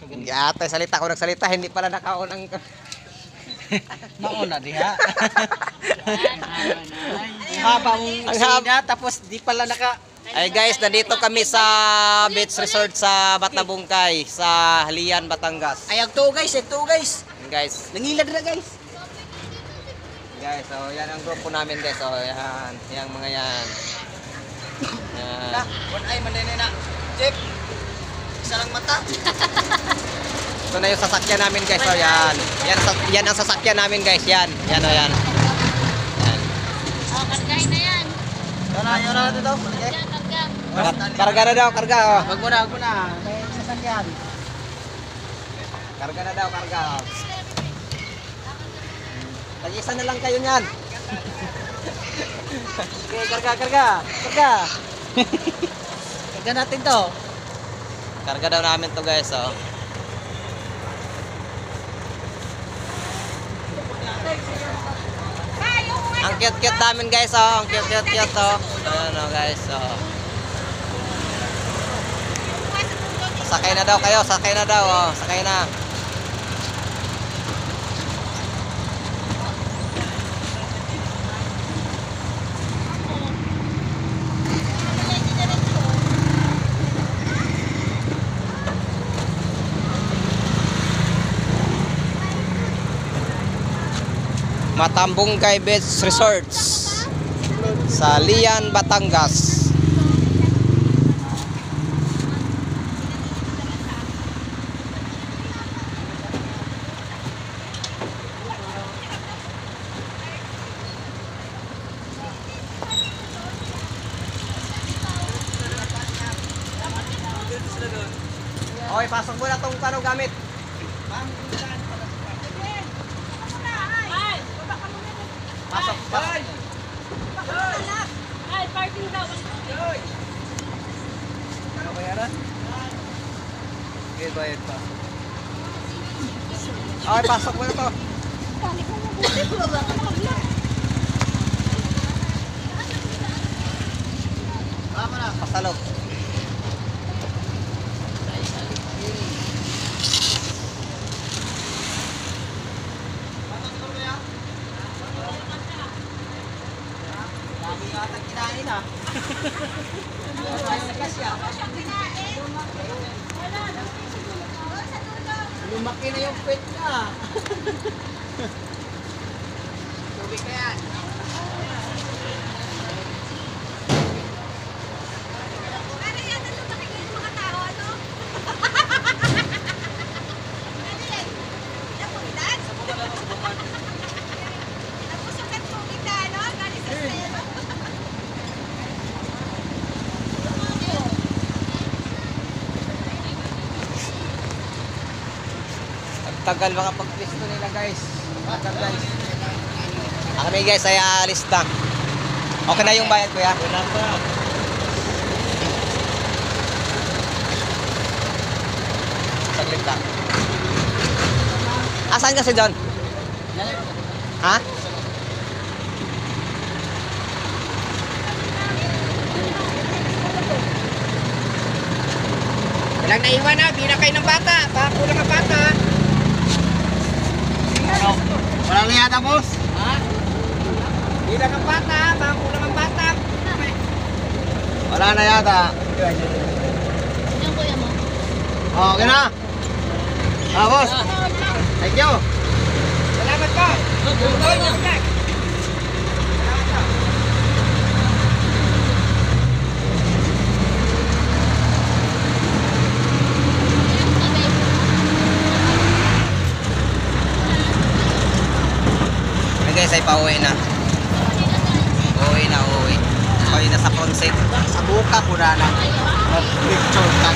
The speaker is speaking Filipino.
Ate, salita ko nagsalita, hindi pala nakaon ang... Mauna diha. Haba mong sina, tapos di pala naka... Ay guys, nandito kami sa beach resort sa Batabungkay, sa Lian, Batangas. Ay, agto guys, agto guys. Guys, Nangilad na guys. guys, so yan ang grupo namin guys. So yan, yung mga yan. Yan. Na, one eye manene na. Check. Isa lang mata. Ito na yung sasakyan namin guys. So yan. Yan ang sasakyan namin guys. Yan. Yan o yan. Yan. Oh, kargahin na yan. Yun na dito. Karga, karga. Karga na daw, karga. Oh. Wag mo na, wag mo na. May sasakyan. Karga na daw, karga. Oh. Tag-isa na lang kayo niyan. Okay, karga, karga. Karga. Karga natin to. Karga daw namin to guys. Oh. Ang cute-cute namin guys. Oh. Ang cute-cute oh. Ayan oh guys. Oh. Sakay na daw kayo. Sakay na daw. Oh. Sakay na. Matambungkay Beach Resorts sa Lian, Batangas. Okay, pasok mo na tong tanong gamit. Pasok, pasok. Ay, parking daw. Ano bayaran? Okay, bayad pa. Okay, pasok mo na to. Tama na. Pasalok. Dami yata kinain ah. Lumaki na yung pet niya. Tubig ka yan. Ano yan? Ano lumaki yung mga tao? Ano? Ano yan? Napuntan? Tapos yung katubig na ano? Galing sa selo? Tagal mga pag-listo nila guys. Tagal guys. Ang kami guys ay aalis na. Okay na yung bayad kuya? Wala pa. Saglit lang. Asan ka si John? Ha? Walang naiwan na. Bina kayo ng bata. Baka kulang ang bata. Ano? Walang niyata boss. Ha? Bilang ang bata. Baka kulang ang bata. Wala na yata. Yung kuya mo. Okay na. Ah, boss. Thank you. Salamat po. Okay guys ay pauwi na. Uuwi na, uuwi. Pauwi na sa Ponset. Sa buka ko na. Picture ka.